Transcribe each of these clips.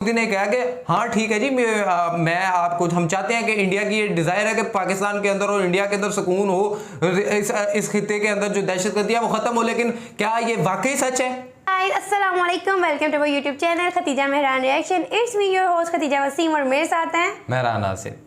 मोदी ने कहा कि हाँ ठीक है जी, मैं आपको, हम चाहते हैं कि इंडिया की ये डिजायर है कि पाकिस्तान के अंदर और इंडिया के अंदर सुकून हो, इस खित्ते के अंदर जो दहशतगर्दी है वो खत्म हो। लेकिन क्या ये वाकई सच है? हाय अस्सलाम वालेकुम, welcome to my YouTube channel Khatija Mehran reaction. It's me your host Khatija Waseem और मेरे साथ हैं मेहरान आसिफ।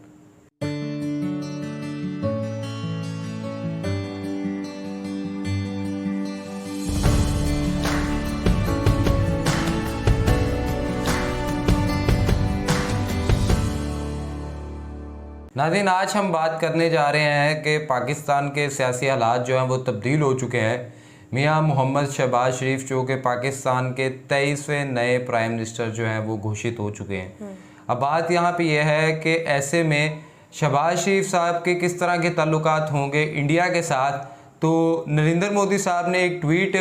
नाज़रीन, आज हम बात करने जा रहे हैं कि पाकिस्तान के सियासी हालात जो हैं वो तब्दील हो चुके हैं। मियां मोहम्मद शहबाज शरीफ जो कि पाकिस्तान के 23वें नए प्राइम मिनिस्टर जो हैं वो घोषित हो चुके हैं। अब बात यहाँ पे यह है कि ऐसे में शहबाज शरीफ साहब के किस तरह के ताल्लुकात होंगे इंडिया के साथ। तो नरेंद्र मोदी साहब ने एक ट्वीट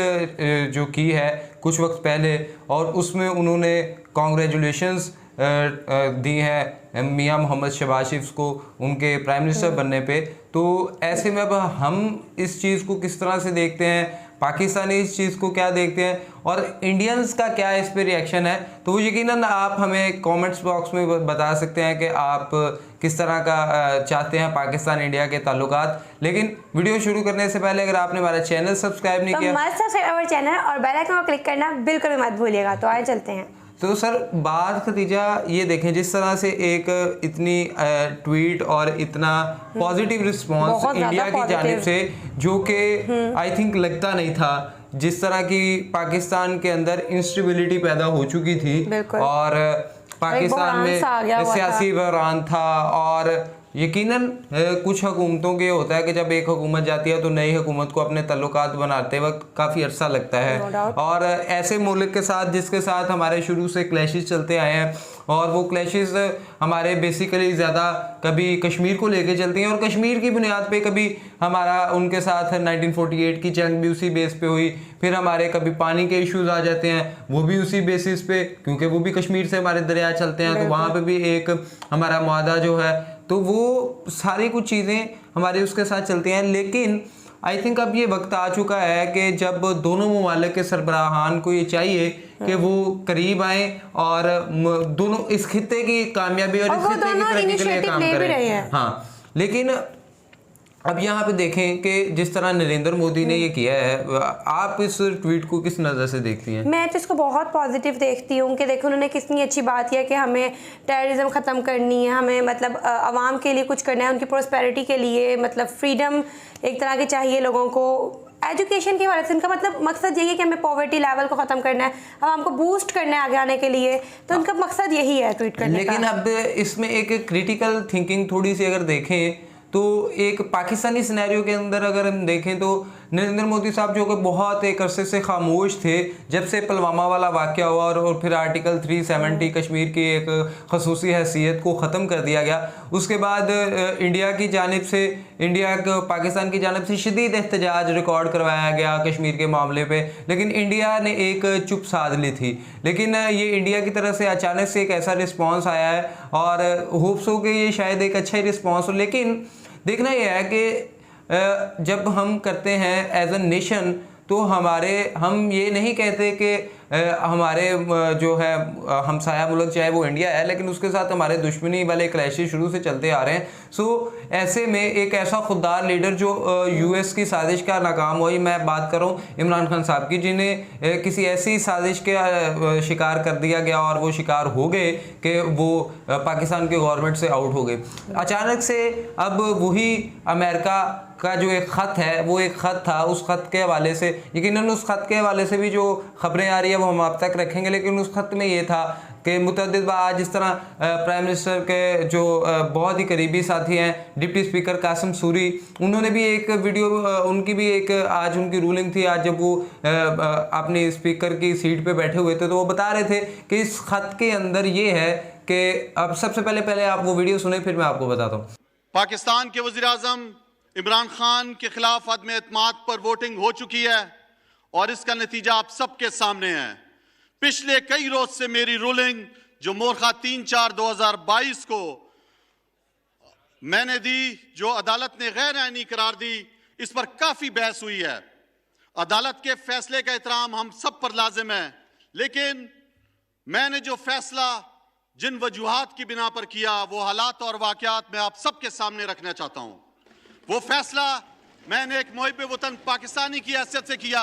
जो की है कुछ वक्त पहले, और उसमें उन्होंने कॉन्ग्रेचुलेशंस दी है मियां मोहम्मद शहबाज शरीफ को उनके प्राइम मिनिस्टर बनने पे। तो ऐसे में अब हम इस चीज़ को किस तरह से देखते हैं, पाकिस्तानी इस चीज़ को क्या देखते हैं और इंडियंस का क्या इस पे रिएक्शन है, तो वो यकीनन आप हमें कमेंट्स बॉक्स में बता सकते हैं कि आप किस तरह का चाहते हैं पाकिस्तान इंडिया के ताल्लुकात। लेकिन वीडियो शुरू करने से पहले अगर आपने हमारा चैनल सब्सक्राइब नहीं किया तो मस्ट सब्सक्राइब आवर चैनल और बेल आइकन को क्लिक करना बिल्कुल भी मत भूलिएगा। तो आइए चलते हैं। तो सर बात खतीजा ये देखें, जिस तरह से एक इतनी ट्वीट और इतना पॉजिटिव रिस्पांस इंडिया की जानिब से, जो कि आई थिंक लगता नहीं था, जिस तरह की पाकिस्तान के अंदर इंस्टेबिलिटी पैदा हो चुकी थी और पाकिस्तान में सियासी बहरान था। और यकीनन कुछ हुकूमतों के होता है कि जब एक हुकूमत जाती है तो नई हुकूमत को अपने ताल्लुकात बनाते वक्त काफ़ी अरसा लगता है। और ऐसे मुल्क के साथ जिसके साथ हमारे शुरू से क्लैशेस चलते आए हैं, और वो क्लैशेस हमारे बेसिकली ज़्यादा कभी कश्मीर को लेके चलती हैं, और कश्मीर की बुनियाद पे कभी हमारा उनके साथ 1948 की जंग भी उसी बेस पे हुई, फिर हमारे कभी पानी के इश्यूज आ जाते हैं वो भी उसी बेसिस पे, क्योंकि वो भी कश्मीर से हमारे दरिया चलते हैं, तो वहाँ पे भी एक हमारा मुआहदा जो है, तो वो सारी कुछ चीज़ें हमारे उसके साथ चलती हैं। लेकिन आई थिंक अब ये वक्त आ चुका है कि जब दोनों ममालिक के सरबराहान को ये चाहिए कि वो करीब आए और दोनों इस खित्ते की कामयाबी और इस खित्ते की तरक्की के लिए काम करें। हाँ, लेकिन अब यहाँ पे देखें कि जिस तरह नरेंद्र मोदी ने ये किया है, आप इस ट्वीट को किस नज़र से देखती हैं? मैं तो इसको बहुत पॉजिटिव देखती हूँ कि देखो उन्होंने कितनी अच्छी बात किया कि हमें टेररिज्म ख़त्म करनी है, हमें मतलब आवाम के लिए कुछ करना है, उनकी प्रोस्पेरिटी के लिए, मतलब फ्रीडम एक तरह की चाहिए लोगों को। एजुकेशन की वजह से उनका मतलब मकसद यही है कि हमें पॉवर्टी लेवल को ख़त्म करना है, अब हमको बूस्ट करना है आगे आने के लिए, तो उनका मकसद यही है ट्वीट करने का। लेकिन अब इसमें एक क्रिटिकल थिंकिंग थोड़ी सी अगर देखें तो एक पाकिस्तानी सिनेरियो के अंदर अगर हम देखें तो नरेंद्र मोदी साहब जो कि बहुत एक अरसे से खामोश थे, जब से पुलवामा वाला वाक़या हुआ और फिर आर्टिकल 370 कश्मीर की एक खसूसी हैसियत को ख़त्म कर दिया गया, उसके बाद इंडिया की जानिब से, इंडिया को पाकिस्तान की जानिब से शदीद एहतजाज रिकॉर्ड करवाया गया कश्मीर के मामले पे, लेकिन इंडिया ने एक चुप साध ली थी। लेकिन ये इंडिया की तरफ से अचानक से एक ऐसा रिस्पॉन्स आया है और होप्स हो कि ये शायद एक अच्छा ही रिस्पॉन्स हो। लेकिन देखना यह है कि जब हम करते हैं एज अ नेशन, तो हम ये नहीं कहते कि हमारे जो है हमसाया मुल्क चाहे वो इंडिया है, लेकिन उसके साथ हमारे दुश्मनी वाले क्लैशेस शुरू से चलते आ रहे हैं। सो ऐसे में एक ऐसा खुददार लीडर जो यूएस की साजिश का नाकाम हुई, मैं बात कर रहा हूँ इमरान खान साहब की, जिन्हें किसी ऐसी साजिश के शिकार कर दिया गया और वो शिकार हो गए कि वो पाकिस्तान के गवर्नमेंट से आउट हो गए अचानक से। अब वही अमेरिका का जो एक ख़त है, वो एक ख़त था, उस ख़त के हवाले से यकीनन उस ख़त के हवाले से भी जो ख़बरें आ रही है वो हम आप तक रखेंगे। लेकिन उस ख़त में ये था कि मुतअद्दिद बार जिस तरह प्राइम मिनिस्टर के जो बहुत ही करीबी साथी हैं डिप्टी स्पीकर कासिम सूरी, उन्होंने भी एक वीडियो, उनकी भी एक आज उनकी रूलिंग थी, आज जब वो अपनी स्पीकर की सीट पे बैठे हुए थे, तो वो बता रहे थे कि इस ख़त के अंदर ये है कि अब सबसे पहले आप वो वीडियो सुने, फिर मैं आपको बताता हूँ। पाकिस्तान के वज़ीर-ए-आज़म इमरान खान के खिलाफ अदम एतमाद पर वोटिंग हो चुकी है और इसका नतीजा आप सबके सामने है। पिछले कई रोज से मेरी रूलिंग जो मोरखा 3/4/2022 को मैंने दी, जो अदालत ने गैर आईनी करार दी, इस पर काफी बहस हुई है। अदालत के फैसले का एहतराम हम सब पर लाजिम है, लेकिन मैंने जो फैसला जिन वजूहात की बिना पर किया, वो हालात और वाकयात मैं आप सबके सामने रखना चाहता हूं। वो फैसला मैंने एक मुहिब वतन पाकिस्तानी की हैसियत से किया।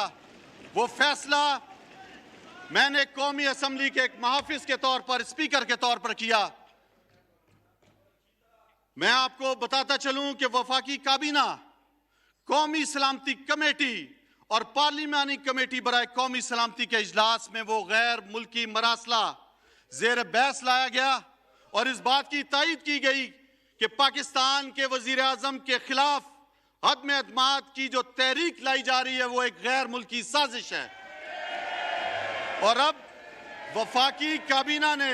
वो फैसला मैंने कौमी असम्बली के एक मुहाफिज के तौर पर, स्पीकर के तौर पर किया। मैं आपको बताता चलूं कि वफाकी काबीना, कौमी सलामती कमेटी और पार्लिमानी कमेटी बराए कौमी सलामती के इजलास में वो गैर मुल्की मरासला जेर बहस लाया गया और इस बात की तायीद की गई कि पाकिस्तान के वजीर आजम के खिलाफ अदम एतमाद की जो तहरीक लाई जा रही है वो एक गैर मुल्की साजिश है। और अब वफाकी काबीना ने,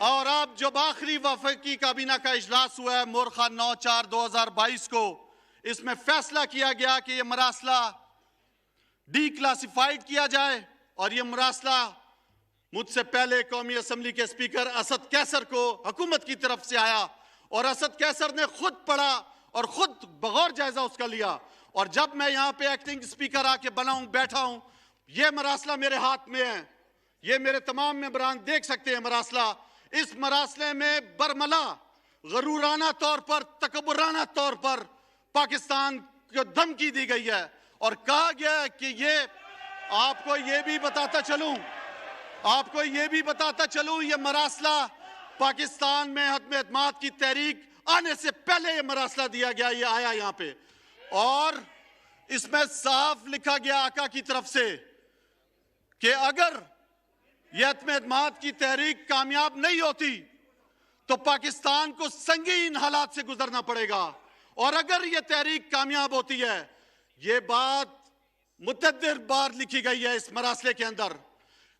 और अब जब आखिरी वफाकी काबीना का इजलास हुआ है मोरखा 9/4/2022 को, इसमें फैसला किया गया कि यह मरासला डी क्लासिफाइड किया जाए और यह मरासला मुझसे पहले कौमी असम्बली के स्पीकर असद कैसर को हुकूमत की तरफ से आया और असद कैसर ने खुद पढ़ा और खुद बगौर जायजा उसका लिया। और जब मैं यहाँ पे एक्टिंग स्पीकर आके बैठा हूं, ये मरासला मेरे हाथ में है, ये मेरे तमाम मेंबरान देख सकते हैं मरासला। इस मरासले में बरमला गरूराना तौर पर, तकब्बुराना तौर पर पाकिस्तान को धमकी दी गई है और कहा गया है कि ये आपको ये भी बताता चलूं ये मरासला पाकिस्तान में हदम एतमाद की तहरीक आने से पहले ये मरासला दिया गया, ये आया यहाँ पे और इसमें साफ लिखा गया आका की तरफ से कि अगर यह हदम एतमाद की तहरीक कामयाब नहीं होती तो पाकिस्तान को संगीन हालात से गुजरना पड़ेगा। और अगर यह तहरीक कामयाब होती है, यह बात मुतअद्दिद बार लिखी गई है इस मरासले के अंदर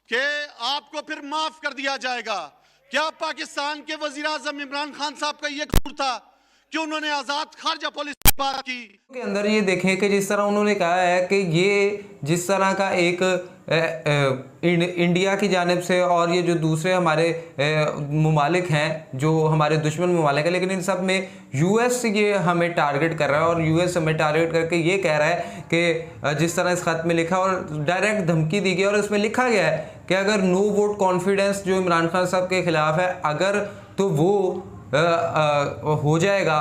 कि आपको फिर माफ कर दिया जाएगा। क्या पाकिस्तान के वजीर आजम इमरान खान साहब का यह कसूर था कि उन्होंने आजाद खारजा पॉलिसी की बात की? के अंदर ये देखें कि जिस तरह उन्होंने कहा है कि ये जिस तरह का एक इंडिया की जानिब से और ये जो दूसरे हमारे ममालिक हैं जो हमारे दुश्मन ममालिक हैं, लेकिन इन सब में यूएस ये हमें टारगेट कर रहा है और यूएस हमें टारगेट करके ये कह रहा है कि जिस तरह इस खत में लिखा और डायरेक्ट धमकी दी गई और इसमें लिखा गया है कि अगर नो वोट कॉन्फिडेंस जो इमरान खान साहब के खिलाफ है, अगर तो वो हो जाएगा,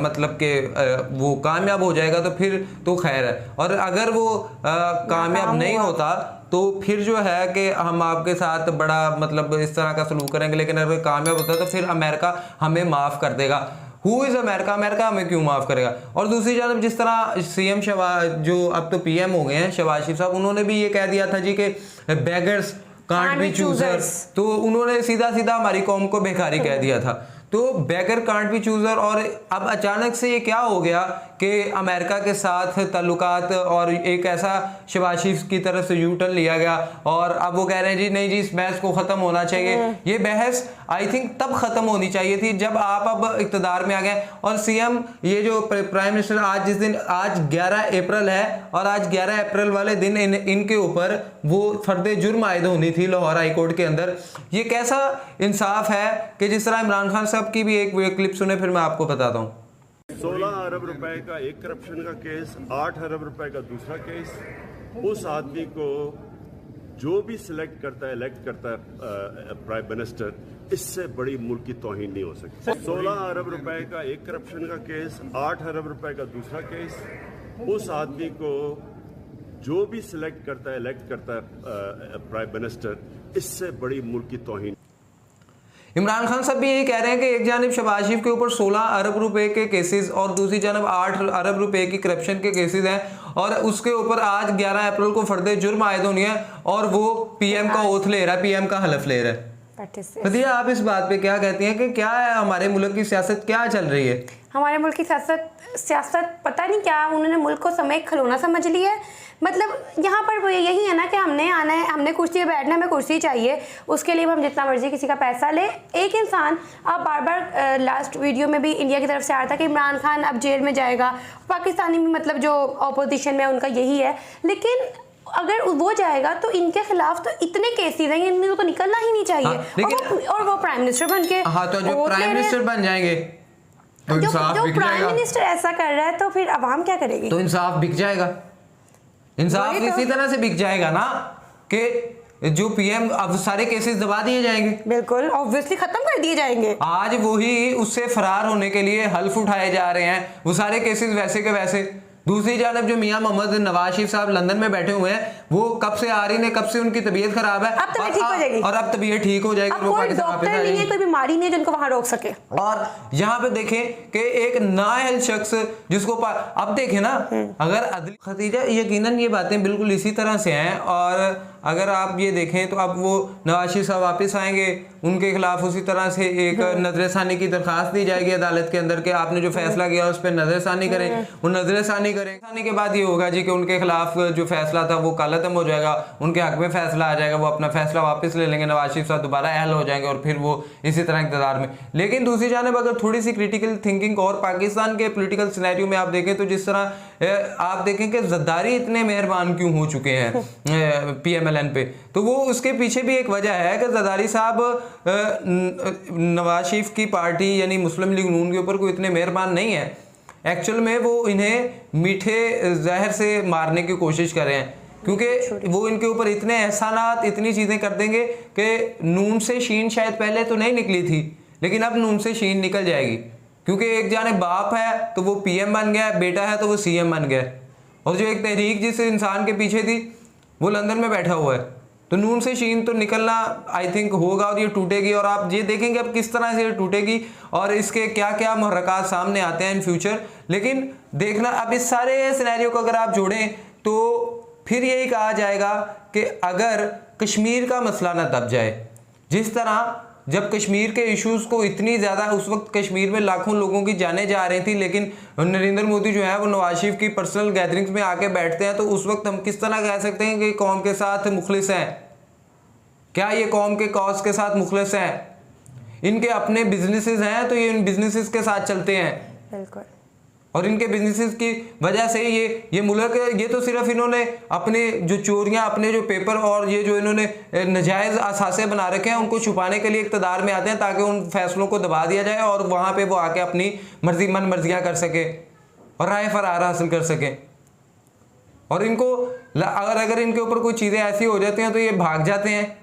मतलब कि वो कामयाब हो जाएगा तो फिर तो खैर है, और अगर वो कामयाब नहीं होता तो फिर जो है कि हम आपके साथ बड़ा मतलब इस तरह का सलूक करेंगे, लेकिन अगर कामयाब होता है तो फिर अमेरिका हमें माफ़ कर देगा। Who is America? अमेरिका हमें क्यों माफ़ करेगा? और दूसरी जानब जिस तरह सीएम शहबाज जो अब तो पीएम हो गए हैं शहबाज शरीफ साहब, उन्होंने भी ये कह दिया था जी कि बेगर्स कांट बी चूजर्स, तो उन्होंने सीधा सीधा हमारी कौम को भिखारी कह दिया था। तो बेगर कांट बी चूजर, और अब अचानक से ये क्या हो गया कि अमेरिका के साथ ताल्लुकात और एक ऐसा शहबाज शरीफ की तरफ से यू टर्न लिया गया और अब वो कह रहे हैं जी नहीं जी इस बहस को ख़त्म होना चाहिए। ये बहस आई थिंक तब ख़त्म होनी चाहिए थी जब आप अब इक़्तिदार में आ गए और सीएम ये जो प्राइम मिनिस्टर आज 11 अप्रैल है और आज 11 अप्रैल वाले दिन इनके ऊपर वो फर्द जुर्म आयद होनी थी लाहौर हाई कोर्ट के अंदर। ये कैसा इंसाफ है कि जिस तरह इमरान खान साहब की भी एक क्लिप सुने फिर मैं आपको बताता हूँ। 16 अरब रुपए का एक करप्शन का केस, 8 अरब रुपए का दूसरा केस। उस आदमी को जो भी सिलेक्ट करता है, इलेक्ट करता है प्राइम मिनिस्टर, इससे बड़ी मुल्क की तौहीन नहीं हो सकती। 16 अरब रुपए का एक करप्शन का केस, 8 अरब रुपए का दूसरा केस। उस आदमी को जो भी सिलेक्ट करता है, इलेक्ट करता है प्राइम मिनिस्टर, इससे बड़ी मुल्क की तौहीन। इमरान खान साहब भी यही कह रहे हैं कि एक जानिब शहबाज शरीफ के ऊपर 16 अरब रुपए के केसेस और दूसरी जानब 8 अरब रुपए की करप्शन के केसेस हैं और उसके ऊपर आज 11 अप्रैल को फर्द जुर्म आयद होनी है और वो पीएम का ओथ ले रहा है, पीएम का हलफ ले रहा है। फदिया, आप इस बात पे क्या कहती हैं कि क्या है हमारे मुल्क की सियासत क्या चल रही है? हमारे मुल्क की सियासत पता नहीं क्या, उन्होंने मुल्क को समय खिलौना समझ लिया है। मतलब यहाँ पर वो यही है ना कि हमने आना है, हमने कुर्सी पे बैठना है, हमें कुर्सी चाहिए, उसके लिए हम जितना मर्जी किसी का पैसा ले। एक इंसान, आप बार बार लास्ट वीडियो में भी इंडिया की तरफ से आ रहा था कि इमरान खान अब जेल में जाएगा, पाकिस्तानी भी मतलब जो अपोजिशन में उनका यही है, लेकिन अगर वो जाएगा तो इनके खिलाफ तो इतने केसेस हैं, इनको तो निकलना ही नहीं चाहिए। हाँ, और वो प्राइम मिनिस्टर बन के, हाँ, तो जो प्राइम मिनिस्टर बन जाएंगे तो इंसाफ बिक जाएगा। प्राइम मिनिस्टर ऐसा कर रहा है तो फिर अवाम क्या करेगी? तो इंसाफ बिक जाएगा। इंसाफ इसी तरह से बिक जाएगा ना कि जो पीएम, अब सारे केसेस दबा दिए जाएंगे, बिल्कुल ऑब्वियसली खत्म कर दिए जाएंगे। आज वही उससे फरार होने के लिए हल्फ उठाए जा रहे हैं, वो सारे केसेस वैसे के वैसे। दूसरी जानब जो मियां मोहम्मद नवाज शरीफ साहब लंदन में बैठे हुए हैं, वो कब से आ रही है, कब से उनकी तबीयत खराब है, अब तबीयत ठीक हो जाएगी, और अब तबीयत ठीक हो जाएगी, अब वो कोई पाकिस्तान वापस डॉक्टर नहीं है, कोई बीमारी नहीं है जिनको वहां रोक सके। और यहाँ पे देखें कि एक नाअहल शख्स जिसको अब देखें ना, अगर खतीजा यकीनन ये बातें बिल्कुल इसी तरह से हैं, और अगर आप ये देखें तो अब वो नवाज शरीफ साहब वापस आएंगे, उनके खिलाफ उसी तरह से एक नजरसानी की दरखास्त दी जाएगी अदालत के अंदर कि आपने जो फैसला किया उस पर नजरसानी करें, वो नजरसानी करें के बाद ये होगा जी कि उनके खिलाफ जो फैसला था वो कल खत्म हो जाएगा, उनके हक में फैसला आ जाएगा, वो अपना फैसला वापस ले लेंगे, नवाज शरीफ साहब दोबारा अहल हो जाएंगे और फिर वो इसी तरह इक़्तिदार में। लेकिन दूसरी जानिब अगर थोड़ी सी क्रिटिकल थिंकिंग और पाकिस्तान के पोलिटिकल सिनेरियो में आप देखें तो जिस तरह आप देखें कि ज़रदारी इतने मेहरबान क्यों हो चुके हैं PMLN पे, तो वो उसके पीछे भी एक वजह है कि ज़रदारी साहब नवाज शरीफ की पार्टी यानी मुस्लिम लीग नून के ऊपर कोई इतने मेहरबान नहीं है। एक्चुअल में वो इन्हें मीठे जहर से मारने की कोशिश कर रहे हैं, क्योंकि वो इनके ऊपर इतने एहसानात, इतनी चीज़ें कर देंगे कि नून से शीन शायद पहले तो नहीं निकली थी, लेकिन अब नून से शीन निकल जाएगी, क्योंकि एक जाने बाप है तो वो PM बन गया, बेटा है तो वो CM बन गया, और जो एक तहरीक जिस इंसान के पीछे थी वो लंदन में बैठा हुआ है। तो नून से शीन तो निकलना आई थिंक होगा और ये टूटेगी, और आप ये देखेंगे अब किस तरह से ये टूटेगी और इसके क्या क्या मुहर्रकात सामने आते हैं इन फ्यूचर। लेकिन देखना अब इस सारे सिनेरियो को अगर आप जोड़ें तो फिर यही कहा जाएगा कि अगर कश्मीर का मसला ना दब जाए, जिस तरह जब कश्मीर के इश्यूज़ को इतनी ज़्यादा, उस वक्त कश्मीर में लाखों लोगों की जानें जा रही थी, लेकिन नरेंद्र मोदी जो है वो नवाज शरीफ की पर्सनल गैदरिंग्स में आके बैठते हैं, तो उस वक्त हम किस तरह कह सकते हैं कि कौम के साथ मुखलिस हैं? क्या ये कौम के कॉज के साथ मुखलिस हैं? इनके अपने बिजनेसेस हैं तो ये इन बिजनेसेस के साथ चलते हैं, बिल्कुल, और इनके बिजनेसेस की वजह से ये मुल्क, ये तो सिर्फ इन्होंने अपने जो चोरियां, अपने जो पेपर और ये जो इन्होंने नजायज़ असासे बना रखे हैं उनको छुपाने के लिए इक़्तिदार में आते हैं, ताकि उन फैसलों को दबा दिया जाए और वहाँ पे वो आके अपनी मन मर्जियाँ कर सके और राय फरार हासिल कर सकें। और इनको अगर इनके ऊपर कोई चीज़ें ऐसी हो जाती हैं तो ये भाग जाते हैं।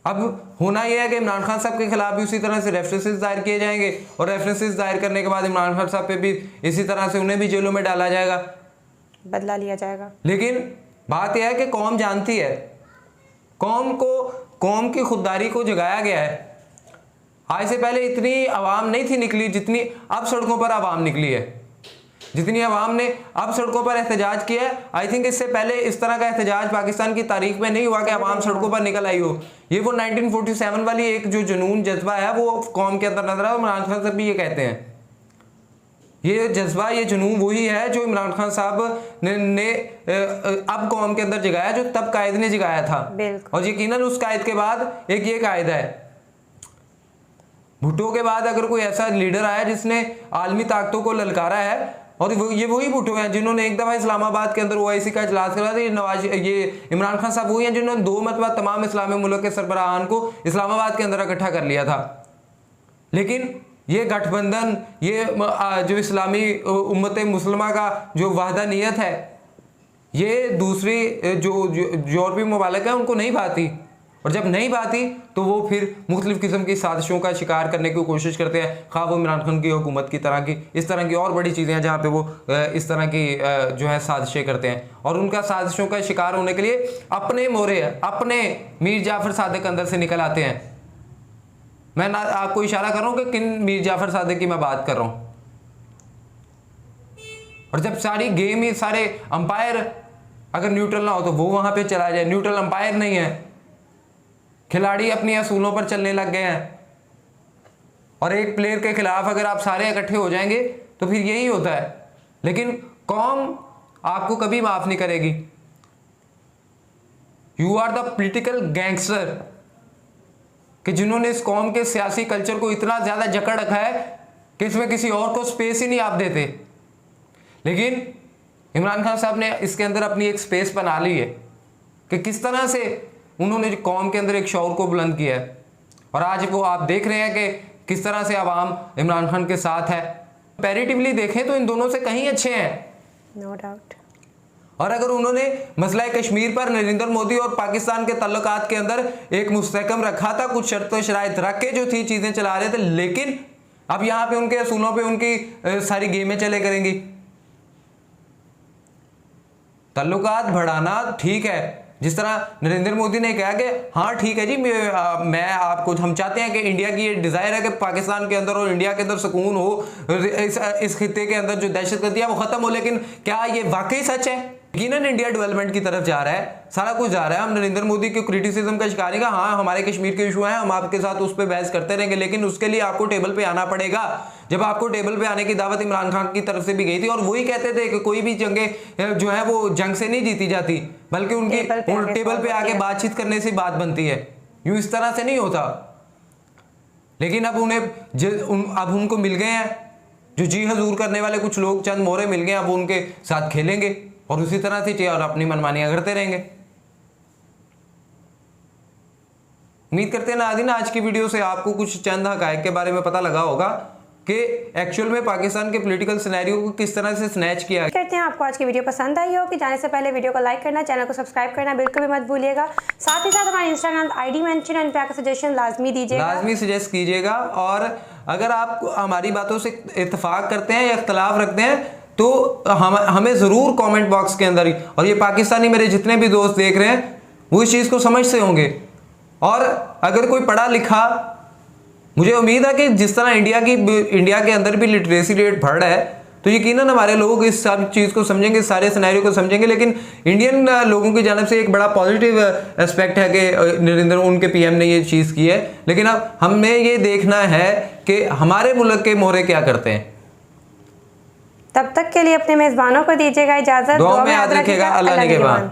अब होना यह है कि इमरान खान साहब के खिलाफ भी उसी तरह से रेफरेंसेस दायर किए जाएंगे, और रेफरेंसेस दायर करने के बाद इमरान खान साहब पे भी इसी तरह से उन्हें भी जेलों में डाला जाएगा, बदला लिया जाएगा। लेकिन बात यह है कि कौम जानती है, कौम की खुददारी को जगाया गया है। आज से पहले इतनी आवाम नहीं थी निकली जितनी अब सड़कों पर आवाम निकली है, जितनी आवाम ने अब सड़कों पर एहतजाज किया है। आई थिंक इससे पहले इस तरह का एहतजाज पाकिस्तान की तारीख में नहीं हुआ कि आवाम सड़कों पर निकल आई हो। ये वो 1947 वाली एक जो जुनून जज्बा है वो कौम के अंदर नजर है। इमरान खान साहब भी ये कहते हैं, ये जज्बा, ये जुनून वही है जो इमरान खान साहब ने अब कौम के अंदर जगाया, जो तब कायद ने जगाया था। और यकीनन उस कायद के बाद एक ये कायदा है, भुट्टो के बाद अगर कोई ऐसा लीडर आया जिसने आलमी ताकतों को ललकारा है, और ये वही भुट्टो हैं जिन्होंने एक दफ़ा इस्लामाबाद के अंदर OIC का इजलास करा था। ये इमरान खान साहब वही हैं जिन्होंने 2 मरतबा तमाम इस्लामी मुल्क के सरबराहान को इस्लामाबाद के अंदर इकट्ठा कर लिया था। लेकिन ये गठबंधन, ये जो इस्लामी उम्मत मुस्लिमा का जो वहदानियत है, ये दूसरी जो यूरोपीय ममालिक है उनको नहीं भाती, और जब नहीं भाती तो वो फिर मुख्तलिफ किस्म की साजिशों का शिकार करने की कोशिश करते हैं, खा वो इमरान खान की हुकूमत की तरह की, इस तरह की और बड़ी चीज़ें हैं जहाँ पे वो इस तरह की जो है साजिशें करते हैं, और उनका साजिशों का शिकार होने के लिए अपने मोरे, अपने मीर जाफ़र सादिक अंदर से निकल आते हैं। मैं आपको इशारा कर रहा हूँ कि किन मीर जाफ़र सादिक की मैं बात कर रहा हूँ। और जब सारी गेम ही, सारे अंपायर अगर न्यूट्रल ना हो तो वो वहाँ पे चला जाए, न्यूट्रल अंपायर नहीं है, खिलाड़ी अपनी असूलों पर चलने लग गए हैं, और एक प्लेयर के खिलाफ अगर आप सारे इकट्ठे हो जाएंगे तो फिर यही होता है। लेकिन कौम आपको कभी माफ नहीं करेगी। You are the political gangster, कि जिन्होंने इस कौम के सियासी कल्चर को इतना ज्यादा जकड़ रखा है कि इसमें किसी और को स्पेस ही नहीं आप देते। लेकिन इमरान खान साहब ने इसके अंदर अपनी एक स्पेस बना ली है कि किस तरह से उन्होंने कौम के अंदर एक शौर को बुलंद किया है, और आज वो आप देख रहे हैं कि किस तरह से आवाम इमरान खान के साथ है। कंपैरेटिवली देखें तो इन दोनों से कहीं अच्छे हैं, नो डाउट। और अगर उन्होंने मसला कश्मीर पर नरेंद्र मोदी और पाकिस्तान के ताल्लुकात के अंदर एक मुस्तहकम रखा था, कुछ शर्त शराइत रख के जो थी चीजें चला रहे थे, लेकिन अब यहां पे उनके असूलों पे उनकी सारी गेमें चले करेंगी। ताल्लुकात बढ़ाना ठीक है, जिस तरह नरेंद्र मोदी ने कहा कि हाँ ठीक है जी, मैं आपको, हम चाहते हैं कि इंडिया की ये डिजायर है कि पाकिस्तान के अंदर और इंडिया के अंदर सुकून हो, इस खित्ते के अंदर जो दहशतगर्दी है वो खत्म हो। लेकिन क्या ये वाकई सच है? यकीनन इंडिया डेवलपमेंट की तरफ जा रहा है, सारा कुछ जा रहा है। हम नरेंद्र मोदी के क्रिटिसिज्म का शिकार का, हाँ हमारे कश्मीर के इशू हैं, हम आपके साथ उस पर बहस करते रहेंगे, लेकिन उसके लिए आपको टेबल पे आना पड़ेगा। जब आपको टेबल पे आने की दावत इमरान खान की तरफ से भी गई थी, और वही कहते थे कि कोई भी जंगें जो है वो जंग से नहीं जीती जाती, बल्कि उनकी टेबल पे आके बातचीत करने से बात बनती है, यूं इस तरह से नहीं होता। लेकिन अब अब उनको मिल गए हैं जो जी हजूर करने वाले कुछ लोग, चंद मोहरे मिल गए, अब उनके साथ खेलेंगे और उसी तरह से और अपनी मनमानियां करते रहेंगे। उम्मीद करते हैं नाज़रीन आज की वीडियो से आपको कुछ चंद हक़ाइक़ के बारे में पता लगा होगा कि एक्चुअल में पाकिस्तान के पॉलिटिकल सिनेरियो को किस तरह से स्नैच किया। करते हैं आपको आज की वीडियो पसंद आई हो कि जाने से पहले वीडियो को लाइक करना, चैनल को सब्सक्राइब करना बिल्कुल भी मत भूलिएगा। साथ ही साथ हमारे इंस्टाग्राम आईडी मेंशन एंड प्यार का सजेशन लाजमी दीजिएगा, लाजमी सजेस्ट कीजिएगा। और अगर आप हमारी बातों से इत्तेफाक करते हैं या इख्तलाफ रखते हैं तो हमें ज़रूर कमेंट बॉक्स के अंदर ही, और ये पाकिस्तानी मेरे जितने भी दोस्त देख रहे हैं वो इस चीज़ को समझते होंगे। और अगर कोई पढ़ा लिखा, मुझे उम्मीद है कि जिस तरह इंडिया के अंदर भी लिटरेसी रेट बढ़ रहा है, तो यकीनन हमारे लोग इस सब चीज़ को समझेंगे, सारे सिनेरियो को समझेंगे। लेकिन इंडियन लोगों की जानब से एक बड़ा पॉजिटिव एस्पेक्ट है कि नरेंद्र, उनके पीएम ने ये चीज़ की है। लेकिन अब हमें ये देखना है कि हमारे मुल्क के मोहरे क्या करते हैं। तब तक के लिए अपने मेज़बानों को दीजिएगा इजाज़त, दुआ में याद रखिएगा। अल्लाह निगहबान।